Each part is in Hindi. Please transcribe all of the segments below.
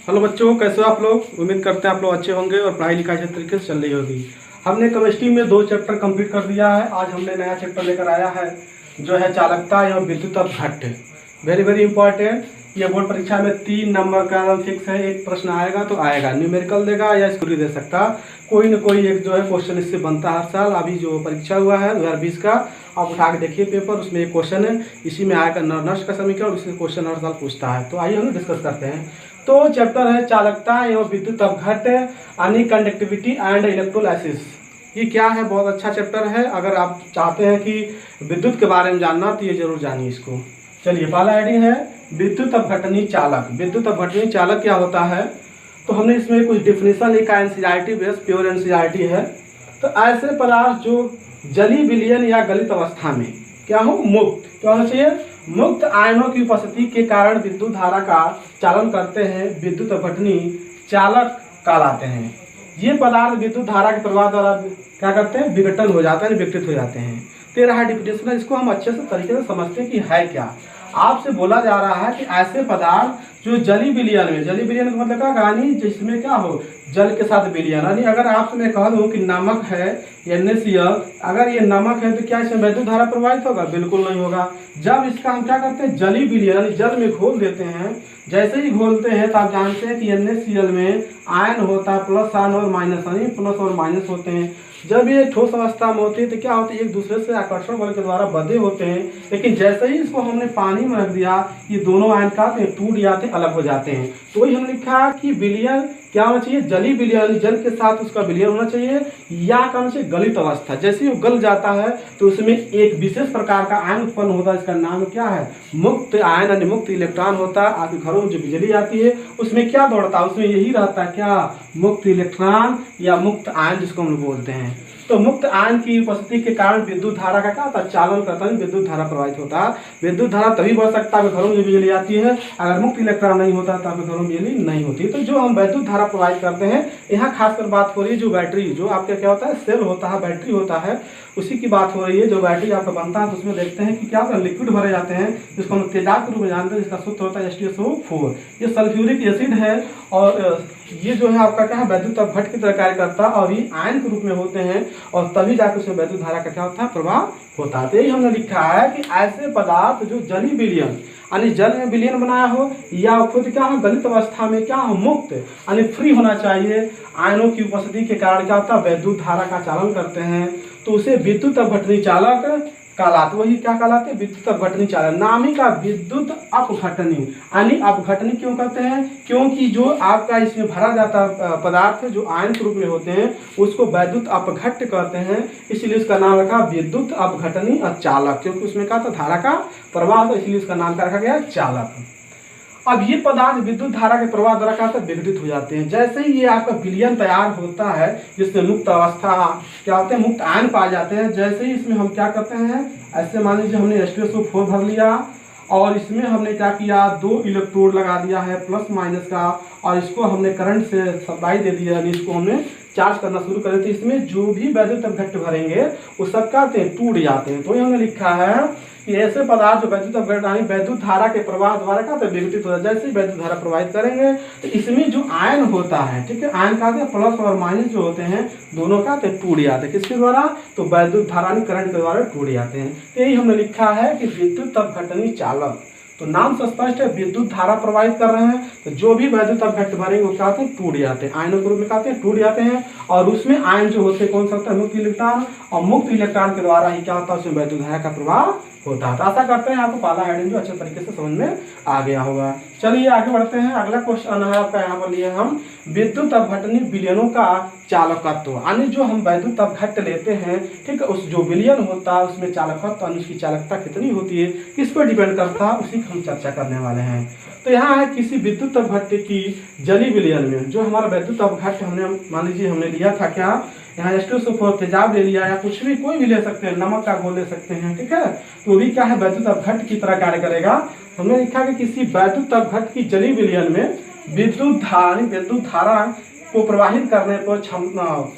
हेलो बच्चों, कैसे हो आप लोग। उम्मीद करते हैं आप लोग अच्छे होंगे और पढ़ाई लिखाई अच्छे तरीके से चल रही होगी। हमने केमिस्ट्री में 2 चैप्टर कंप्लीट कर दिया है। आज हमने नया चैप्टर लेकर आया है जो है चालकता एवं विद्युत अपघट्ट। Very very important. ये बोर्ड परीक्षा में 3 नंबर का एकदम फिक्स है। एक प्रश्न आएगा तो आएगा, न्यूमेरिकल देगा या स्कूली दे सकता, कोई न कोई एक जो है क्वेश्चन इससे बनता है हर साल। अभी जो परीक्षा हुआ है 2020 का, आप उठा के देखिए पेपर, उसमें एक क्वेश्चन है, इसी में आएगा नर्स का समीकरण, उससे क्वेश्चन हर साल पूछता है। तो आइए हम डिस्कस करते हैं। तो चैप्टर है चालकता एवं विद्युत अपघट्ट यानी कंडक्टिविटी एंड इलेक्ट्रोलाइसिस। ये क्या है, बहुत अच्छा चैप्टर है। अगर आप चाहते हैं कि विद्युत के बारे में जानना तो ये जरूर जानिए इसको। चलिए, पहला हेडिंग है विद्युत अपघटनी चालक। विद्युत अपघटनी चालक क्या होता है, तो हमने इसमें कुछ डिफिनेशन लिखा है, एनसीईआरटी बेस, प्योर एनसीईआरटी है। तो ऐसे पदार्थ जो जली विलयन या गलित अवस्था में क्या हो, मुक्त क्या होना चाहिए, मुक्त आयनों की उपस्थिति के कारण विद्युत धारा का चालन करते हैं, विद्युत अपघटनी चालक कहलाते हैं। ये पदार्थ विद्युत धारा के प्रवाह द्वारा क्या करते हैं, विघटन हो जाते हैं, विघटित हो जाते हैं। तेरह डिफिनेशन है, इसको हम अच्छे से तरीके से समझते हैं कि है क्या। आपसे बोला जा रहा है कि ऐसे पदार्थ जो जली विलयन में, जली विलयन का मतलब क्या, यानी जिसमें क्या हो, जल के साथ विलयन। यानी अगर आपसे मैं कह दूं कि नमक है NaCl, अगर ये नमक है तो क्या इसमें विद्युत धारा प्रवाहित होगा, बिल्कुल नहीं होगा। जब इसका हम क्या करते हैं, जली विलयन यानी जल में घोल देते हैं। जैसे ही घोलते हैं तो आप जानते हैं कि NaCl में आयन होता है, प्लस आयन और माइनस, यानी प्लस और माइनस होते हैं। जब ये ठोस अवस्था में होती है तो क्या होती है, एक दूसरे से आकर्षण बल के द्वारा बंधे होते हैं। लेकिन जैसे ही इसको हमने पानी में रख दिया, ये दोनों आयन क्या टूट जाते हैं, अलग हो जाते हैं। तो वही हमने लिखा कि विलयन क्या होना चाहिए, जली विलयन, जल के साथ उसका विलयन होना चाहिए, या क्या होना चाहिए, गलित अवस्था। जैसे ही वो गल जाता है तो उसमें एक विशेष प्रकार का आयन उत्पन्न होता है, इसका नाम क्या है, मुक्त आयन यानी मुक्त इलेक्ट्रॉन होता है। आपके घरों में जो बिजली आती है उसमें क्या दौड़ता है, उसमें यही रहता है, क्या, मुक्त इलेक्ट्रॉन या मुक्त आयन जिसको हम लोग बोलते हैं। तो मुक्त आयन की उपस्थिति के कारण विद्युत धारा का क्या होता है, चालन करता है, विद्युत धारा प्रवाहित होता है। विद्युत धारा तभी बढ़ सकता है घरों में जो बिजली आती है, अगर मुक्त इलेक्ट्रॉन नहीं होता तो आपके घरों में बिजली नहीं होती। तो जो हम विद्युत धारा प्रवाहित करते हैं, यहाँ खासकर बात हो रही है जो बैटरी, जो आपका क्या होता है, सेल होता है, बैटरी होता है, उसी की बात हो रही है। जो बैटरी आपका बनता है तो उसमें देखते हैं कि क्या होता है, लिक्विड भरे जाते हैं, जिसको हम तेजाब के रूप में जानते हैं, जिसका सूत्र होता है H2SO4। ये सल्फ्यूरिक एसिड है और ये जो है आपका क्या है, विद्युत अपघट्ट की तरह कार्य करता है और ये आयन के रूप में होते हैं, और तभी जाकर उसमें विद्युत धारा का क्या होता है, प्रवाह होता है। तो यही हमने लिखा है कि ऐसे पदार्थ जो जली विलयन यानी जल में विलयन बनाया हो, या खुद क्या हो, गलित अवस्था में क्या हो, मुक्त यानी फ्री होना चाहिए, आयनों की उपस्थिति के कारण क्या होता है, विद्युत धारा का चालन करते हैं, तो उसे विद्युत अपघटनी चालक कहलाते। वही क्या कहलाते हैं, विद्युत अपघटनी चालक। नाम ही का विद्युत अपघटनी, यानी अपघटनी क्यों कहते हैं, क्योंकि जो आपका इसमें भरा जाता पदार्थ जो आयन के रूप में होते हैं उसको विद्युत अपघट्ट कहते हैं, इसलिए उसका नाम रखा विद्युत अपघटनी चालक, क्योंकि उसमें क्या था, धारा का प्रवाह, तो इसलिए उसका नाम क्या रखा गया, चालक। अब ये पदार्थ विद्युत धारा के प्रवाह द्वारा क्या होता है, विघटित हो जाते हैं। जैसे ही ये आपका विलयन तैयार होता है, जिसमें मुक्त अवस्था क्या होते हैं, मुक्त आयन पाए जाते हैं, जैसे ही इसमें हम क्या करते हैं, ऐसे मान लीजिए हमने H2SO4 भर लिया और इसमें हमने क्या किया, 2 इलेक्ट्रोड लगा दिया है प्लस माइनस का, और इसको हमने करंट से सप्लाई दे दिया, यानी इसको हमने चार्ज करना शुरू करें, तो इसमें जो भी विद्युत अपघट्ट भरेंगे वो सब क्या होते हैं, टूट जाते हैं। तो हमने लिखा है कि ऐसे पदार्थ जो विद्युत अपघट्ट यानी विद्युत धारा के प्रवाह द्वारा क्या होता है, विघटित होता है। जैसे ही विद्युत धारा प्रवाहित करेंगे तो इसमें जो आयन होता है, ठीक है, आयन का प्लस और माइनस जो होते हैं दोनों का टूट जाते हैं, किसके द्वारा, तो विद्युत धारा करंट के द्वारा टूट जाते हैं। यही हमने लिखा है कि विद्युत अपघटनी चालक। तो नाम से स्पष्ट है, विद्युत धारा प्रवाहित कर रहे हैं, तो जो भी विद्युत अपघट्ट भरेंगे वो क्या होते हैं, टूट जाते हैं, आयनों के रूप में कहते हैं, टूट जाते हैं। और उसमें आयन जो होते हैं कौन सा होता है, मुक्त इलेक्ट्रॉन, और मुक्त इलेक्ट्रॉन के द्वारा ही क्या होता है, उसमें विद्युत धारा का प्रवाह होता है। तो आशा करते हैं आपको पहला हेडिंग जो अच्छे तरीके से समझ में आ गया होगा। चलिए आगे बढ़ते हैं। अगला क्वेश्चन है आपका, यहाँ पर लिए हम विद्युत अपघटनी विलयनों का चालकत्व, यानी जो हम विद्युत अपघट्ट लेते हैं, ठीक है, उस जो विलयन होता है उसमें चालकत्व यानी उसकी चालकता कितनी होती है, किस पर डिपेंड करता है, उसी की हम चर्चा करने वाले हैं। तो यहाँ है किसी विद्युत अपघट्ट की जली विलयन में, जो हमारा विद्युत अपघट्ट हमने मान लीजिए हमने लिया था क्या, यहाँ H2SO4 तेजाब ले लिया, या कुछ भी कोई भी ले सकते हैं, नमक का घोल ले सकते हैं, ठीक है, तो भी क्या है, विद्युत अपघट्ट की तरह कार्य करेगा। हमने लिखा कि किसी विद्युत अपघट्ट की जली विलयन में विद्युत धारा को प्रवाहित करने पर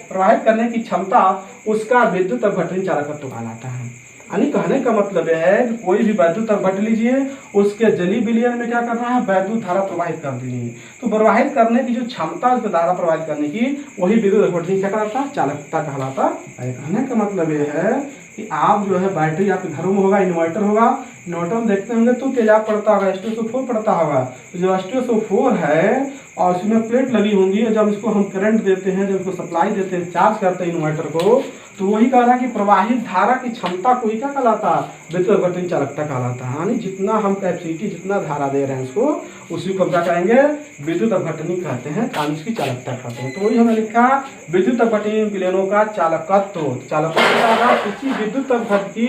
प्रवाहित करने की क्षमता उसका विद्युत अपघटनी चालकत्व कहलाता है। यानी कहने का मतलब यह है कि कोई भी वैद्युत अपघट्ट लीजिए, उसके जली विलयन में क्या करना है, वैद्युत धारा प्रवाहित कर देनी है। तो प्रवाहित करने की जो क्षमता है उसमें धारा प्रवाहित करने की, वही विद्युत अपघट्ट क्या कहलाता है, चालकता कहलाता है। कहने का मतलब यह है कि आप जो है बैटरी आपके घरों में होगा, इन्वर्टर होगा, इन्वर्टर में देखते होंगे तो तेजाब पड़ता होगा, H2SO4 पड़ता होगा। तो जो H2SO4 है और उसमें प्लेट लगी होंगी, और जब इसको हम करंट देते हैं, जब इसको सप्लाई देते हैं, चार्ज करते हैं इन्वर्टर को, तो वही कह रहा है कि प्रवाहित धारा की क्षमता को ही क्या कहलाता है, विद्युत अपघटन चालकता कहलाता है। यानी जितना हम कैपेसिटी, जितना धारा दे रहे हैं उसको, उसी को क्या कहेंगे, विद्युत अपघटनी कहते हैं, यानी उसकी चालकता कहते हैं। तो वही हमने लिखा विद्युत अपघटनी विलयनों का चालकत्व। चालकत्व क्या होगा, किसी विद्युत अपघट की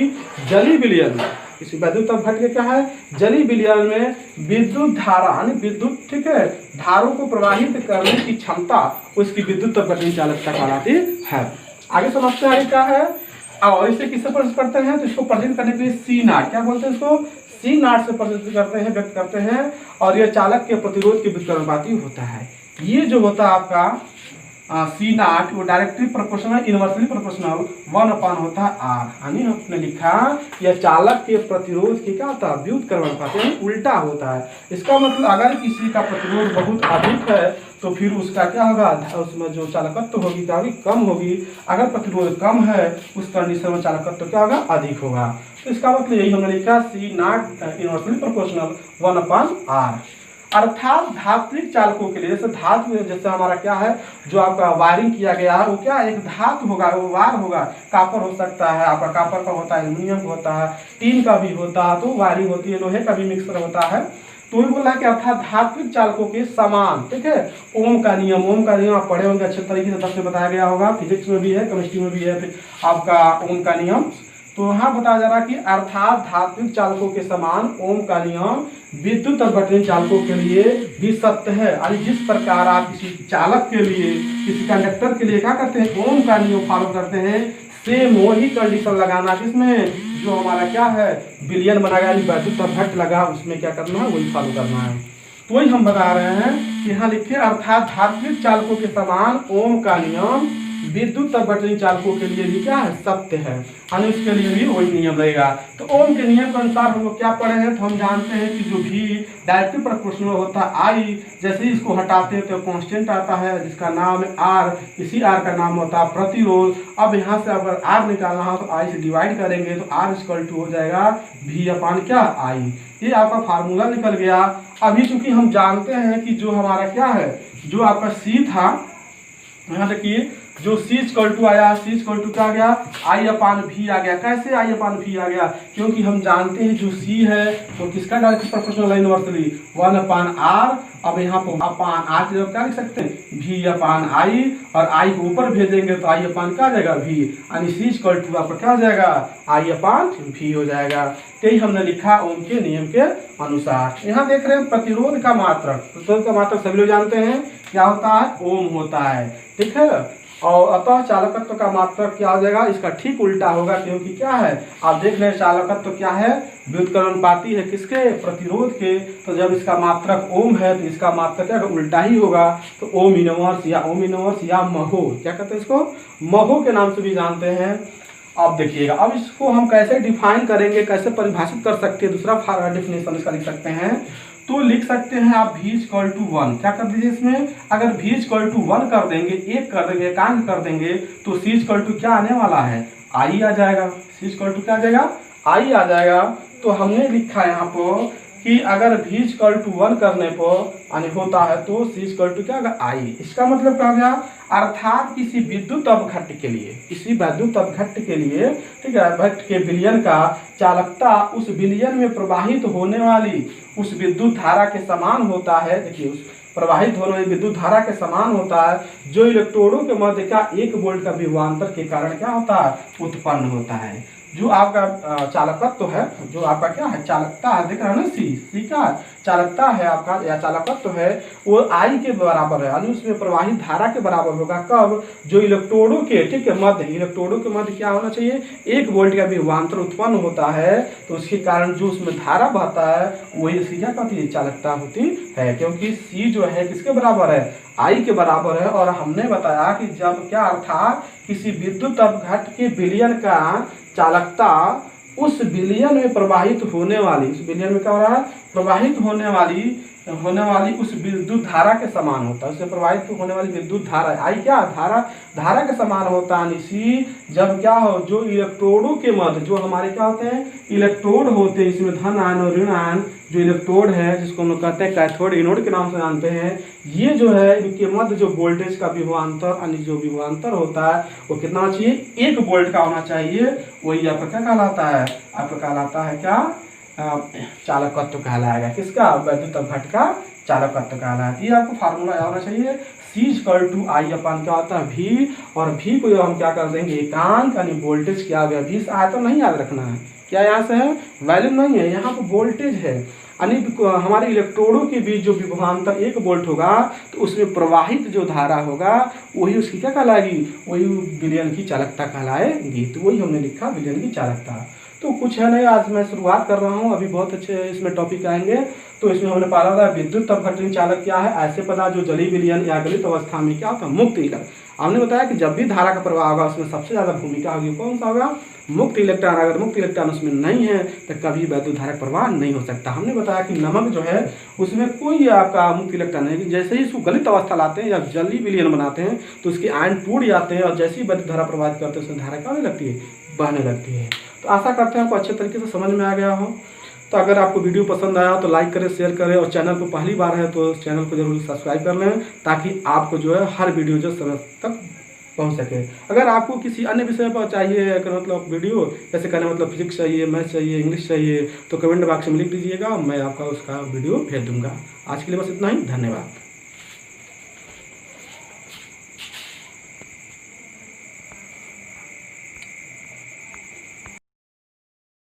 जली विलयन में, किसी वैद्युत अपघट के क्या है, जली विलयन में विद्युत धारा यानी विद्युत, ठीक है, धारों को प्रवाहित करने की क्षमता उसकी विद्युत अपघटनी चालकता कहलाती है। आगे समझते हैं आगे क्या है, और इसे किससे प्रदर्शित करते हैं, तो इसको प्रदर्शित करने के लिए C0 क्या बोलते हैं, इसको C0 से प्रदर्शित करते हैं, व्यक्त करते हैं। और यह चालक के प्रतिरोध के व्युत्क्रमानुपाती होता है। ये जो होता है आपका C0 वो डायरेक्टली प्रोपोर्शनल, इनवर्सली प्रोपोर्शनल 1 होता है R। यानी हमने लिखा यह चालक के प्रतिरोध के क्या होता है, व्युत्क्रमानुपाती यानी उल्टा होता है। इसका मतलब अगर किसी का प्रतिरोध बहुत अधिक है तो फिर उसका क्या होगा, उसमें जो चालकत्व होगी क्या होगी, कम होगी। अगर प्रतिरोध कम है उस कंडीशन में चालकत्व क्या होगा, अधिक होगा। तो इसका मतलब यही हमने लिखा C0 इनवर्सली प्रोपोर्शनल 1/R। अर्थात धात्विक चालकों के लिए, जैसे धातु में, जैसे हमारा क्या है, जो आपका वायरिंग किया गया है वो क्या एक धातु होगा, वो वायर होगा, कापर हो सकता है, आपका कापर का होता है, एल्यूमिनियम का होता है, टीन का भी होता है, तो वायरिंग होती है, लोहे का भी मिक्सर होता है। तो ये बोला कि अर्थात धात्विक चालकों के समान, ठीक है, ओम का नियम आप पढ़े होंगे अच्छे तरीके से, सबसे बताया गया होगा, फिजिक्स में भी है, केमिस्ट्री में भी है फिर आपका ओम का नियम। तो यहाँ बताया जा रहा है कि अर्थात धात्विक चालकों के समान ओम का नियम विद्युत अपघटन चालकों के लिए भी सत्य है। यानी जिस प्रकार आप किसी चालक के लिए, किसी कंडक्टर के लिए क्या करते हैं, ओम का नियम फॉलो करते हैं, सेम वही कंडीशन लगाना जिसमें जो हमारा क्या है, विलयन बना गया, वैद्युत अपघट लगा, उसमें क्या करना है, वही फॉलो करना है। तो वही हम बता रहे हैं कि यहाँ लिखे अर्थात धात्विक चालकों के समान ओम का नियम विद्युत अपघटनी चालकों के लिए भी क्या है, सत्य है। यानी उसके लिए भी वही नियम रहेगा। तो ओम के नियम के अनुसार हम लोग क्या पढ़े हैं, तो हम जानते हैं कि जो भी डायरेक्टली प्रोपोर्शनल होता है आई, जैसे ही इसको हटाते हैं तो कांस्टेंट आता है जिसका नाम है आर, इसी आर का नाम होता है प्रतिरोध। अब यहाँ से अगर आर निकालना हो तो आई से डिवाइड करेंगे तो आर इक्वल टू हो जाएगा V/, क्या, आई। ये आपका फार्मूला निकल गया। अभी चूंकि हम जानते हैं कि जो हमारा क्या है, जो आपका C था, यहाँ देखिए जो C आया, C क्या आ गया, I/V आ गया। कैसे I/V आ गया, क्योंकि हम जानते हैं जो C है वो किसका डायरेक्ट प्रोपोर्शनल है, इनवर्सली 1/R। अब यहाँ पर अपान R की जगह क्या लिख सकते हैं, V/I, और I को ऊपर भेजेंगे तो I/, क्या आ जाएगा, V। यानी C आपका क्या हो जाएगा, I/V हो जाएगा। यही हमने लिखा ओम के नियम के अनुसार। यहाँ देख रहे हैं प्रतिरोध का मात्रक, प्रतिरोध का मात्रक सभी लोग जानते हैं क्या होता है, ओम होता है, ठीक है। और अतः चालकत्व का मात्रक क्या हो जाएगा, इसका ठीक उल्टा होगा, क्योंकि क्या है, आप देख रहे हैं चालकत्व क्या है, व्युत्क्रमानुपाती है किसके, प्रतिरोध के। तो जब इसका मात्रक ओम है तो इसका मात्रक क्या उल्टा ही होगा। तो ओम इनवर्स या महो, क्या कहते हैं इसको, महो के नाम से भी जानते हैं। अब देखिएगा, अब इसको हम कैसे डिफाइन करेंगे, कैसे परिभाषित कर सकते हैं, दूसरा डिफिनेशन इसका लिख सकते हैं। तो लिख सकते हैं आप V/1, क्या कर दीजिए इसमें, अगर V/1 कर देंगे, एक कर देंगे, एकांक कर देंगे, तो C क्या आने वाला है, I आ जाएगा। C क्या आ जाएगा, I आ जाएगा। तो हमने लिखा यहाँ पर कि अगर V/1 करने पर यानी होता है तो C क्या होगा, I। इसका मतलब क्या हो गया, अर्थात किसी विद्युत अपघट्ट के लिए, किसी वैद्युत अपघट्ट के लिए, ठीक है, अपघट्ट के विलयन का चालकता उस विलयन में प्रवाहित होने वाली उस विद्युत धारा के समान होता है। देखिए, उस प्रवाहित होने वाली विद्युत धारा के समान होता है जो इलेक्ट्रोडों के मध्य का 1 वोल्ट का विभवांतर के कारण क्या होता है, उत्पन्न होता है। जो आपका चालकत्व है, जो आपका क्या है, चालकता है, देख रहे हैं ना, सी का चालकता है आपका, या चालकत्व है, वो आई के बराबर है, यानी उसमें प्रवाहित धारा के बराबर होगा। कब, जो इलेक्ट्रोडों के, ठीक है, मध्य, इलेक्ट्रोडों के मध्य क्या होना चाहिए, 1 वोल्ट का विभवांतर उत्पन्न होता है। तो उसके कारण जो उसमें धारा बहता है वही इसकी क्या कहती है, चालकता होती है। क्योंकि सी जो है किसके बराबर है, आई के बराबर है। और हमने बताया कि जब क्या, अर्थात किसी विद्युत अपघट्ट के विलयन का चालकता उस विलयन में प्रवाहित होने वाली, उस विलयन में क्या हो रहा है, प्रवाहित होने वाली उस विद्युत धारा के समान होता है। उससे प्रवाहित होने वाली विद्युत धारा आई क्या, धारा के समान होता है। इसी जब क्या हो, जो इलेक्ट्रोडों के मध्य, जो हमारे क्या होते हैं, इलेक्ट्रोड होते हैं, इसमें धन आयन और ऋण आयन, जो इलेक्ट्रोड है जिसको हम लोग कहते हैं कैथोड एनोड के नाम से जानते हैं, ये जो है इनके मध्य जो वोल्टेज का विभवांतर, यानी जो विभवांतर होता है वो कितना होना चाहिए, 1 वोल्ट का होना चाहिए। वही आपका क्या कहलाता है, आपका कहलाता है क्या, चालकत्व कहलाएगा। किसका, वैद्युत अपघट का चालकत्व कहलाता है। ये आपको फार्मूला याद होना चाहिए, C/I अपन क्या होता है V, और V को हम क्या कर देंगे, एकांक, यानी वोल्टेज क्या आ गया 20 आया, तो नहीं याद रखना है, क्या यहाँ से है, वैल्यू नहीं है, यहाँ पर वोल्टेज है। यानी हमारे इलेक्ट्रोडों के बीच जो विभवांतर 1 वोल्ट होगा तो उसमें प्रवाहित जो धारा होगा वही उसकी क्या कहलाएगी, वही विलयन की चालकता कहलाएगी। तो वही हमने लिखा, विलयन की चालकता। तो कुछ है नहीं, आज मैं शुरुआत कर रहा हूँ, अभी बहुत अच्छे इसमें टॉपिक आएंगे। तो इसमें हमने पढ़ा था विद्युत अपघटन चालक क्या है, ऐसे पदार्थ जो जलीय विलयन या गलित अवस्था में क्या होता है, मुक्त इलेक्ट्रॉन। हमने बताया कि जब भी धारा का प्रवाह होगा उसमें सबसे ज़्यादा भूमिका होगी कौन सा होगा, मुक्त इलेक्ट्रॉन। अगर मुक्त इलेक्ट्रॉन उसमें नहीं है तो कभी वैद्युत धारा प्रवाह नहीं हो सकता। हमने बताया कि नमक जो है उसमें कोई आपका मुक्त इलेक्ट्रॉन नहीं, जैसे ही इसको गलित अवस्था लाते हैं या जलीय विलयन बनाते हैं तो उसके आयन टूट जाते हैं, और जैसे ही वैद्युत धारा प्रवाहित करते हैं उसमें धारा क्या होने लगती है, बहने लगती है। तो आशा करते हैं आपको अच्छे तरीके से समझ में आ गया हो। तो अगर आपको वीडियो पसंद आया तो लाइक करें, शेयर करें, और चैनल को पहली बार है तो चैनल को जरूर सब्सक्राइब कर लें, ताकि आपको जो है हर वीडियो जो समय तक पहुंच सके। अगर आपको किसी अन्य विषय पर चाहिए मतलब वीडियो, जैसे कहने मतलब फिजिक्स चाहिए, मैथ्स चाहिए, इंग्लिश चाहिए, तो कमेंट बॉक्स में लिख दीजिएगा, मैं आपका उसका वीडियो भेज दूंगा। आज के लिए बस इतना ही, धन्यवाद।